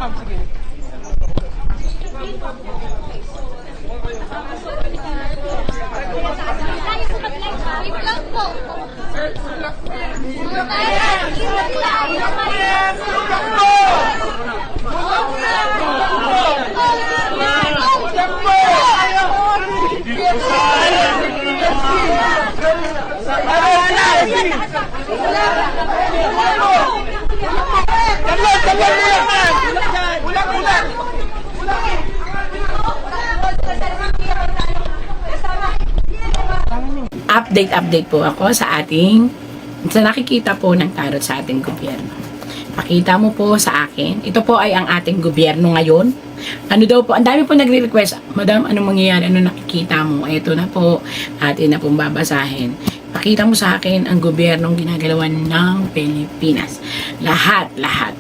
ma'am, sige. Update po ako sa nakikita po ng tarot sa ating gobyerno. Pakita mo po sa akin. Ito po ay ang ating gobyerno ngayon. Ano daw po, ang dami po nagre-request, Madam, ano mangyayari? Ano nakikita mo? Ito na po, atin na pong babasahin. Pakita mo sa akin ang gobyernong ginagalawan ng Pilipinas. Lahat,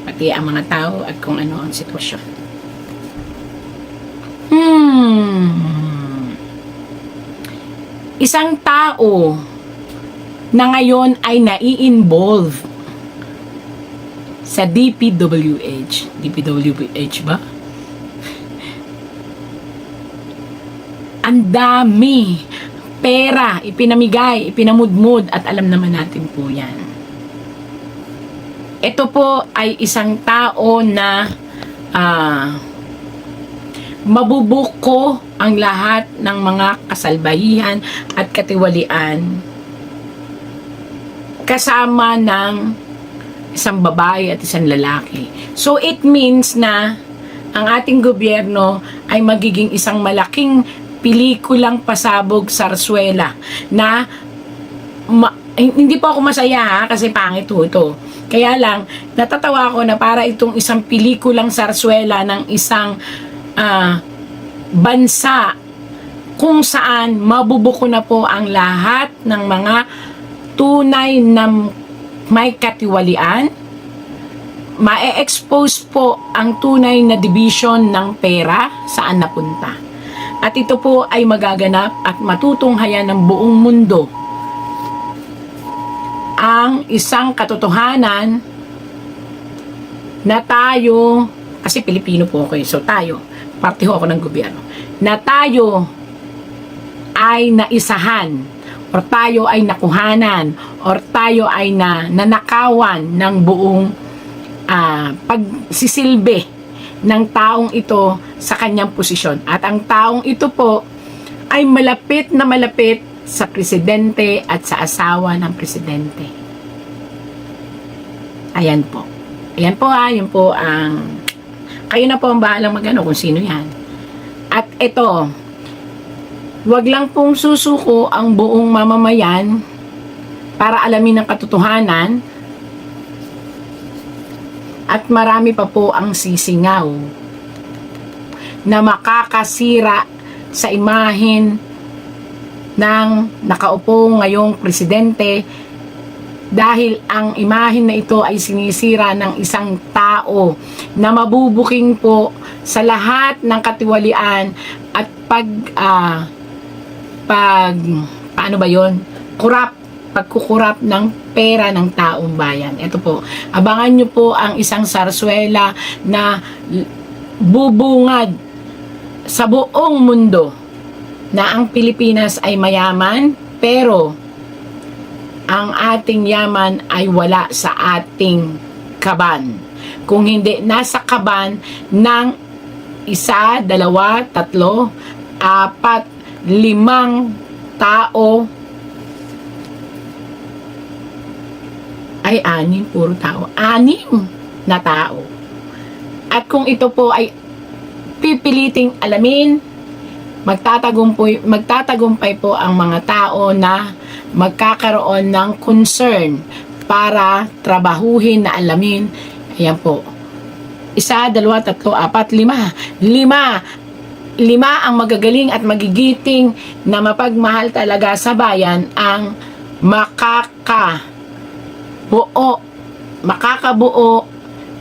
pati ang mga tao at kung ano ang sitwasyon. Isang tao na ngayon ay nai-involve sa DPWH. DPWH ba? Ang dami pera, ipinamigay, ipinamudmud at alam naman natin po yan. Ito po ay isang tao na mabubuko ang lahat ng mga kasalbahihan at katiwalian kasama ng isang babae at isang lalaki. So it means na ang ating gobyerno ay magiging isang malaking pelikulang pasabog sarsuela na hindi po ako masaya ha, kasi pangit ho ito. Kaya lang, natatawa ako na para itong isang pelikulang sarsuela ng isang bansa kung saan mabubuko na po ang lahat ng mga tunay na may katiwalian, ma-expose po ang tunay na division ng pera saan napunta. At ito po ay magaganap at matutunghayan ng buong mundo ang isang katotohanan na tayo, kasi Pilipino po ako so tayo, parte ho ako ng gobyerno, na tayo ay naisahan or tayo ay nakuhanan or tayo ay nanakawan ng buong pagsisilbi ng taong ito sa kanyang posisyon. At ang taong ito po ay malapit na malapit sa presidente at sa asawa ng presidente. Ayan po. Ayan po yun po ang kayo na po ang bahalang magano kung sino yan. At ito, wag lang pong susuko ang buong mamamayan para alamin ang katotohanan at marami pa po ang sisingaw na makakasira sa imahen ng nakaupo ngayong presidente dahil ang imahen na ito ay sinisira ng isang tao na mabubuking po sa lahat ng katiwalian at paano ba yon? Pagkukurap ng pera ng taong bayan. Ito po, abangan nyo po ang isang sarsuela na bubungad sa buong mundo na ang Pilipinas ay mayaman, pero ang ating yaman ay wala sa ating kaban. Kung hindi, nasa kaban ng 1, 2, 3, 4, 5 tao ay 6, puro tao. 6 na tao. At kung ito po ay pipiliting alamin, magtatagumpay po ang mga tao na magkakaroon ng concern para trabahuhin na alamin. Ayan po. 1, 2, 3, 4, 5. 5 ang magagaling at magigiting na mapagmahal talaga sa bayan ang makakabuo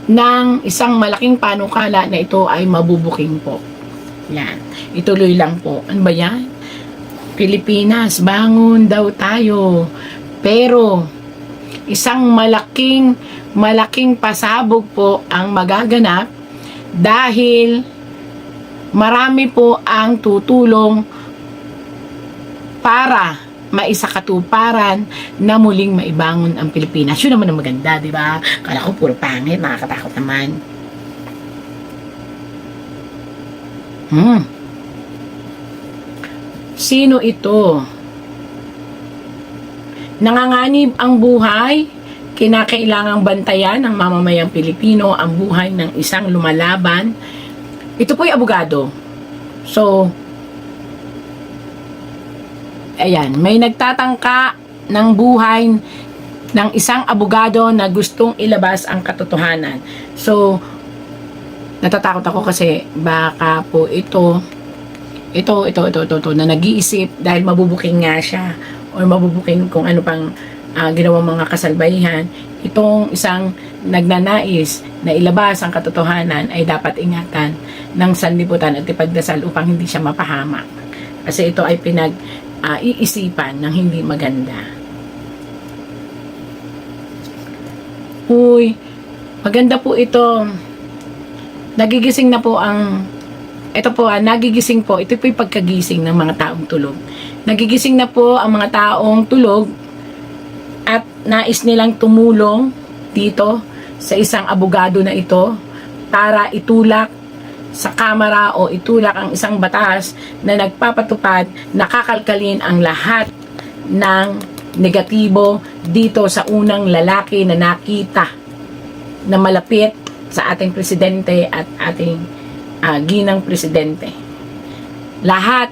ng isang malaking panukala na ito ay mabubuking po. Yan. Ituloy lang po. Ano ba yan? Pilipinas, bangon daw tayo. Pero, isang malaking pasabog po ang magaganap dahil marami po ang tutulong para maisakatuparan na muling maibangon ang Pilipinas. Yun naman ang maganda, di ba? Kala ko puro pangit, nakakatakot naman. Sino ito? Nanganganib ang buhay, kinakailangang bantayan ng mamamayang Pilipino ang buhay ng isang lumalaban. Ito po'y abogado. So, ayan, may nagtatangka ng buhay ng isang abogado na gustong ilabas ang katotohanan. So, natatakot ako kasi baka po ito na nag-iisip dahil mabubuking nga siya o mabubuking kung ano pang ginawang mga kasalbahihan. Itong isang nagnanais na ilabas ang katotohanan ay dapat ingatan ng sanlibutan at ipagdasal upang hindi siya mapahamak. Kasi ito ay iisipan ng hindi maganda. Uy, maganda po ito. Nagigising na po nagigising po. Ito po yung pagkagising ng mga taong tulog. Nagigising na po ang mga taong tulog at nais nilang tumulong dito sa isang abogado na ito para itulak sa kamera o itulak ang isang batas na nagpapatupad, nakakalkalin ang lahat ng negatibo dito sa unang lalaki na nakita na malapit sa ating presidente at ating ginang presidente. Lahat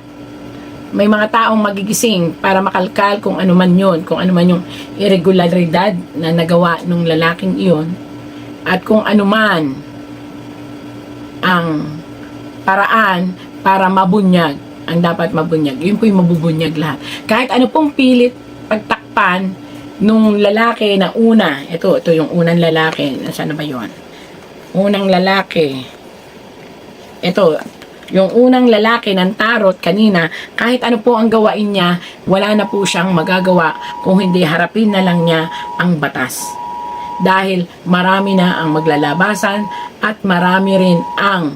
may mga taong magigising para makalkal kung ano man yun, kung ano man yung irregularidad na nagawa ng lalaking iyon at kung ano man ang paraan para mabunyag ang dapat mabunyag. Yun po yung mabubunyag lahat. Kahit ano pong pilit pagtakpan nung lalaki na una, ito yung unang lalaki, nasaan na ba yun? Unang lalaki, ito, yung unang lalaki ng tarot kanina, kahit ano po ang gawain niya, wala na po siyang magagawa kung hindi harapin na lang niya ang batas. Dahil marami na ang maglalabasan at marami rin ang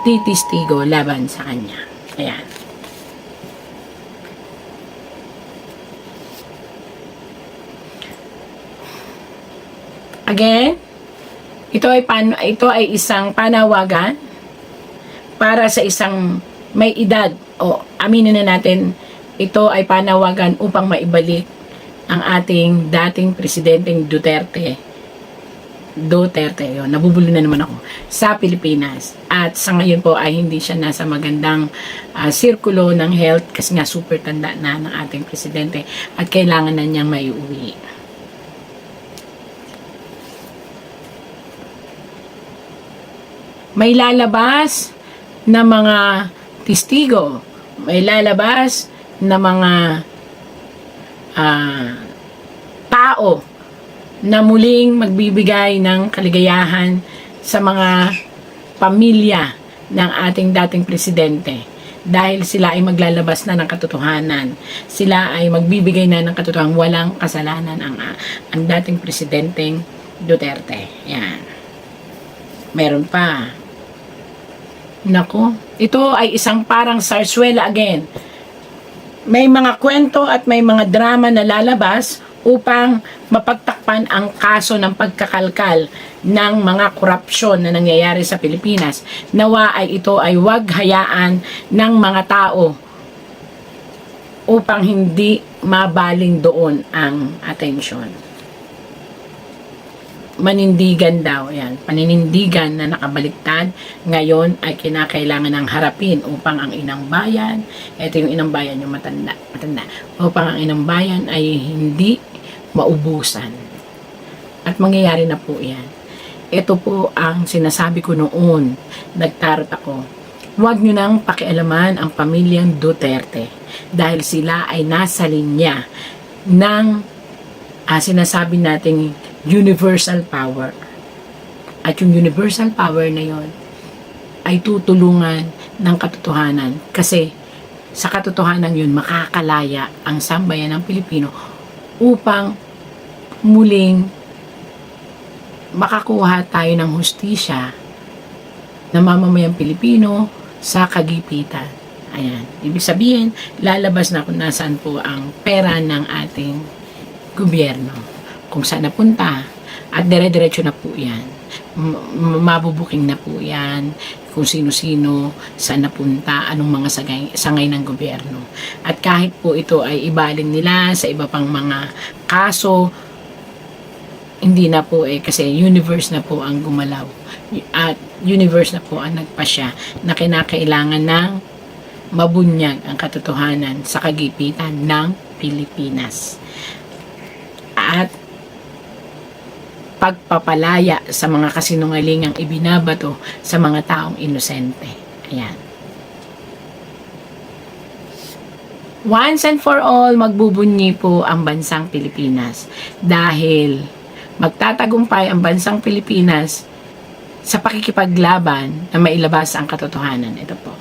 titistigo laban sa kanya. Ayan. Again, ito ay isang panawagan para sa isang may edad o aminin na natin, ito ay panawagan upang maibalik ang ating dating presidenteng Duterte, yun, nabubulo na naman ako, sa Pilipinas. At sa ngayon po ay hindi siya nasa magandang sirkulo ng health kasi nga super tanda na ng ating presidente at kailangan na niyang maiuwi. May lalabas na mga testigo, may lalabas na mga tao na muling magbibigay ng kaligayahan sa mga pamilya ng ating dating presidente dahil sila ay maglalabas na ng katotohanan. Sila ay magbibigay na ng katotohanan, walang kasalanan ang dating presidenteng Duterte. Yan. Meron pa. Nako, ito ay isang parang sarsuela again. May mga kwento at may mga drama na lalabas upang mapagtakpan ang kaso ng pagkakalkal ng mga korupsyon na nangyayari sa Pilipinas. Nawa ay ito ay wag hayaan ng mga tao upang hindi mabaling doon ang atensyon. Manindigan daw, yan, paninindigan na nakabaliktad ngayon ay kinakailangan ng harapin upang ang inang bayan, ito yung inang bayan yung matanda, upang ang inang bayan ay hindi maubusan. At mangyayari na po yan. Ito po ang sinasabi ko noon, nagtarot ako, huwag nyo nang pakialaman ang pamilyang Duterte dahil sila ay nasa linya ng sinasabi nating universal power. At yung universal power na yon ay tutulungan ng katotohanan. Kasi sa katotohanan yun, makakalaya ang sambayan ng Pilipino upang muling makakuha tayo ng hustisya na mamamayang Pilipino sa kagipitan. Ayan. Ibig sabihin, lalabas na kung nasaan po ang pera ng ating gobyerno. Kung saan napunta. At dire-diretso na po yan. Mabubuking na po yan. Kung sino-sino, saan napunta, anong mga sangay ng gobyerno. At kahit po ito ay ibaling nila sa iba pang mga kaso, hindi na po kasi universe na po ang gumalaw. At universe na po ang nagpasya na kinakailangan ng mabunyag ang katotohanan sa kagipitan ng Pilipinas. At pagpapalaya sa mga kasinungalingang ibinabato sa mga taong inosente. Ayan. Once and for all, magbubunyi po ang bansang Pilipinas dahil magtatagumpay ang bansang Pilipinas sa pakikipaglaban na mailabas ang katotohanan. Ito po.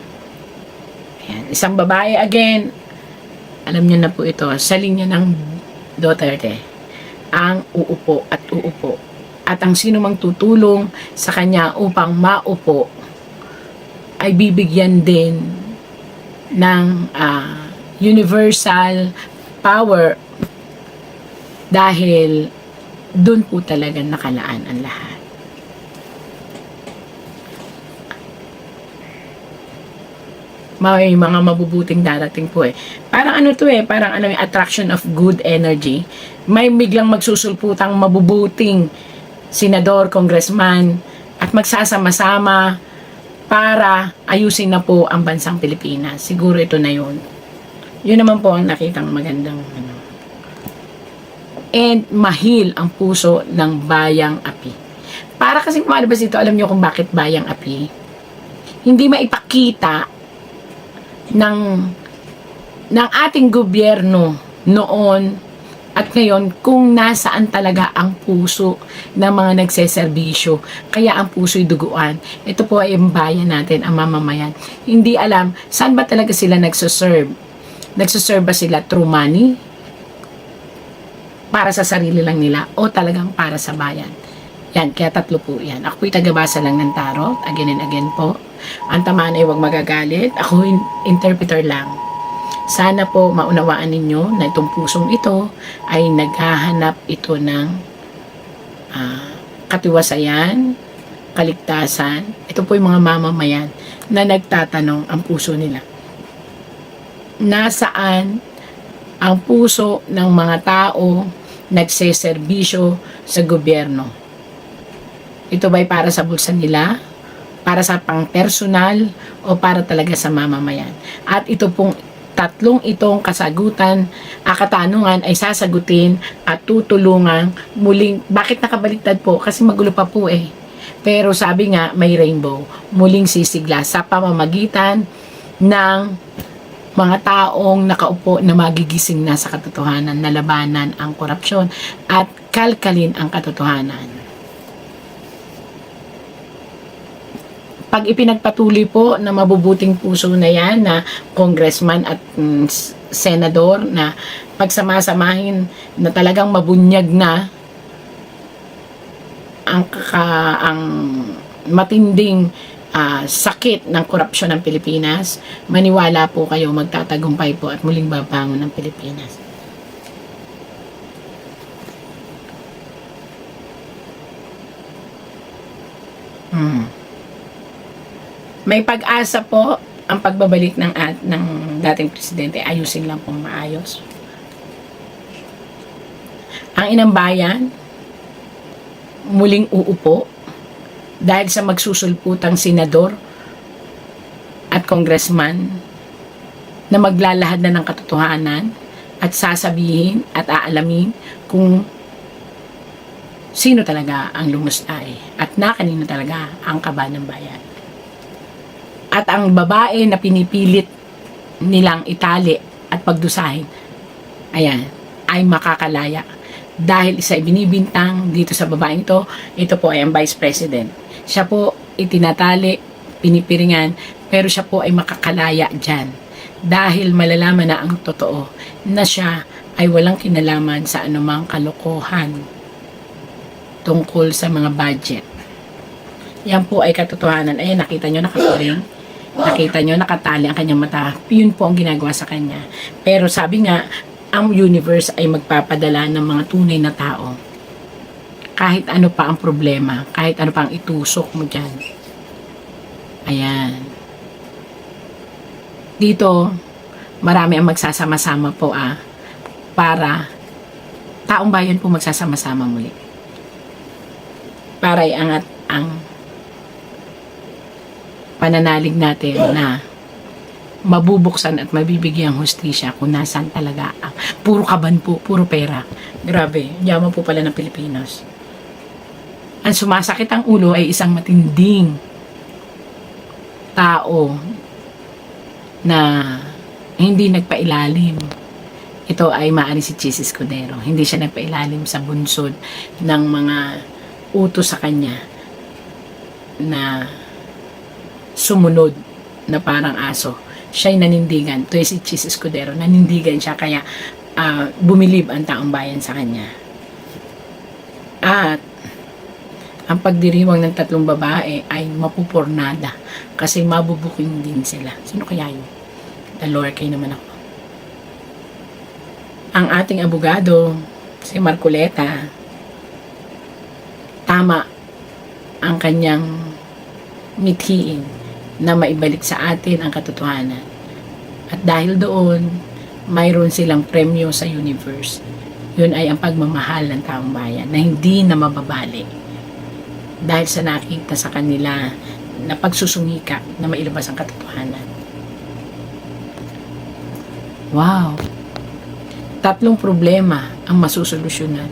Ayan. Isang babae, again, alam niyo na po ito, sa linya ng Duterte, ang uupo at uupo. At ang sino mang tutulong sa kanya upang maupo ay bibigyan din ng universal power dahil dun po talaga nakalaan ang lahat. May mga mabubuting darating po Parang ano to parang ano, attraction of good energy. May biglang magsusulputang mabubuting senador, congressman, at magsasama-sama para ayusin na po ang bansang Pilipinas. Siguro ito na yun. Yun naman po ang nakitang magandang ano. And mahil ang puso ng bayang api. Para kasi kumalabas ito, alam niyo kung bakit bayang api? Hindi maipakita ng ating gobyerno noon at ngayon kung nasaan talaga ang puso ng mga nagseserbisyo. Kaya ang puso'y duguan. Ito po ay ang bayan natin, ang mamamayan. Hindi alam saan ba talaga sila nagsuserve. Nagsuserve ba sila through money? Para sa sarili lang nila o talagang para sa bayan? Yan, kaya tatlo po yan. Ako po'y tagabasa lang ng tarot, again and again po. Ang tamaan ay huwag magagalit. Ako interpreter lang. Sana po maunawaan ninyo na itong pusong ito ay naghahanap ito ng katiwasayan, kaligtasan. Ito po yung mga mamamayan na nagtatanong ang puso nila. Nasaan ang puso ng mga tao nagseserbisyo sa gobyerno? Ito ba'y para sa bulsa nila? Para sa pang-personal? O para talaga sa mamamayan? At ito pong tatlong itong katanungan ay sasagutin at tutulungan muling. Bakit nakabaliktad po? Kasi magulo pa po Pero sabi nga, may rainbow. Muling sisigla sa pamamagitan ng mga taong nakaupo na magigising na sa katotohanan, na labanan ang korupsyon at kalkalin ang katotohanan. Pag ipinagpatuloy po na mabubuting puso na yan na congressman at senador na pagsamasamahin na talagang mabunyag na ang matinding sakit ng korupsyon ng Pilipinas, maniwala po kayo, magtatagumpay po at muling babangon ng Pilipinas. May pag-asa po ang pagbabalik ng dating presidente. Ayusin lang pong maayos. Ang inang bayan muling uupo dahil sa magsusulputang senador at congressman na maglalahad na ng katotohanan at sasabihin at aalamin kung sino talaga ang lumustay at na kanino talaga ang kaba ng bayan. At ang babae na pinipilit nilang itali at pagdusahin, ayan, ay makakalaya. Dahil isa ibinibintang dito sa babaeng ito po ay ang Vice President. Siya po itinatali, pinipiringan, pero siya po ay makakalaya dyan. Dahil malalaman na ang totoo na siya ay walang kinalaman sa anumang kalokohan tungkol sa mga budget. Yan po ay katotohanan. Ayan, nakita nyo, nakakuring. Nakita nyo, nakatali ang kanyang mata. Yun po ang ginagawa sa kanya. Pero sabi nga, ang universe ay magpapadala ng mga tunay na tao. Kahit ano pa ang problema, kahit ano pa ang itusok mo dyan. Ayan. Dito, marami ang magsasama-sama po para taong bayan po magsasama-sama muli. Para iangat ang pananalig natin na mabubuksan at mabibigyang hustisya kung nasaan talaga ang puro kaban po, puro pera. Grabe, yaman po pala ng Pilipinos. Ang sumasakit ang ulo ay isang matinding tao na hindi nagpailalim. Ito ay maari si Chis Escudero. Hindi siya nagpailalim sa bunsod ng mga utos sa kanya na sumunod na parang aso. Siya'y nanindigan. Ito si Chis Escudero. Nanindigan siya kaya bumilib ang taong bayan sa kanya. At ang pagdiriwang ng tatlong babae ay mapupurnada kasi mabubuking din sila. Sino kaya yun? The Lord, kayo naman ako. Ang ating abogado, si Marcoleta, tama ang kanyang mithiin na maibalik sa atin ang katotohanan. At dahil doon, mayroon silang premyo sa universe. Yun ay ang pagmamahal ng taong bayan na hindi na mababali. Dahil sa nakita sa kanila na pagsusumikap na mailabas ang katotohanan. Wow! 3 problema ang masusolusyonan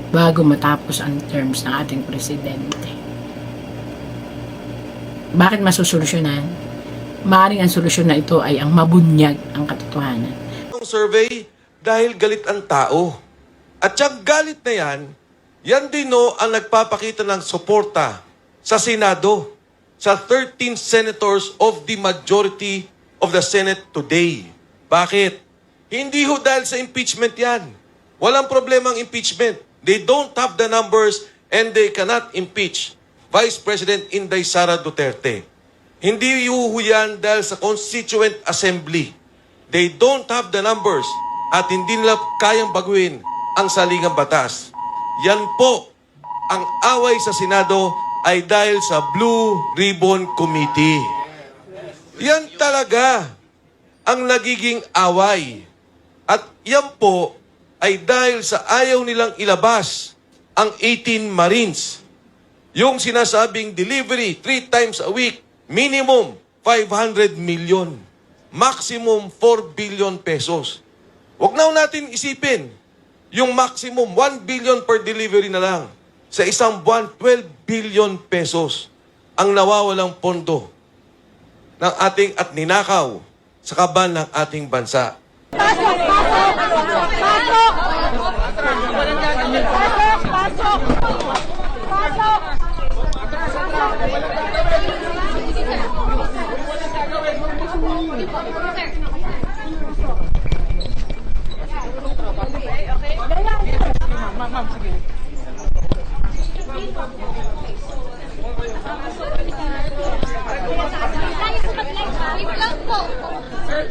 bago matapos ang terms ng ating presidente. Bakit masusolusyonan? Maaaring ang solusyon na ito ay ang mabunyag ang katotohanan. Ang survey dahil galit ang tao. At yung galit na yan din ang nagpapakita ng suporta sa Senado, sa 13 senators of the majority of the Senate today. Bakit? Hindi ho dahil sa impeachment yan. Walang problema ang impeachment. They don't have the numbers and they cannot impeach Vice President Inday Sara Duterte. Hindi ho yan dahil sa Constituent Assembly. They don't have the numbers at hindi nila kayang baguhin ang saligang batas. Yan po, ang away sa Senado ay dahil sa Blue Ribbon Committee. Yan talaga ang nagiging away. At yan po ay dahil sa ayaw nilang ilabas ang 18 Marines. Yung sinasabing delivery 3 times a week, minimum 500 million. Maximum 4 billion pesos. Huwag na natin isipin yung maximum 1 billion per delivery na lang. Sa isang buwan, 12 billion pesos ang nawawalang pondo ng ating at ninakaw sa kaban ng ating bansa. Pasok! Pasok! Pasok! Pasok! Pasok! Ma'am, sige. I-vlog po. Sir,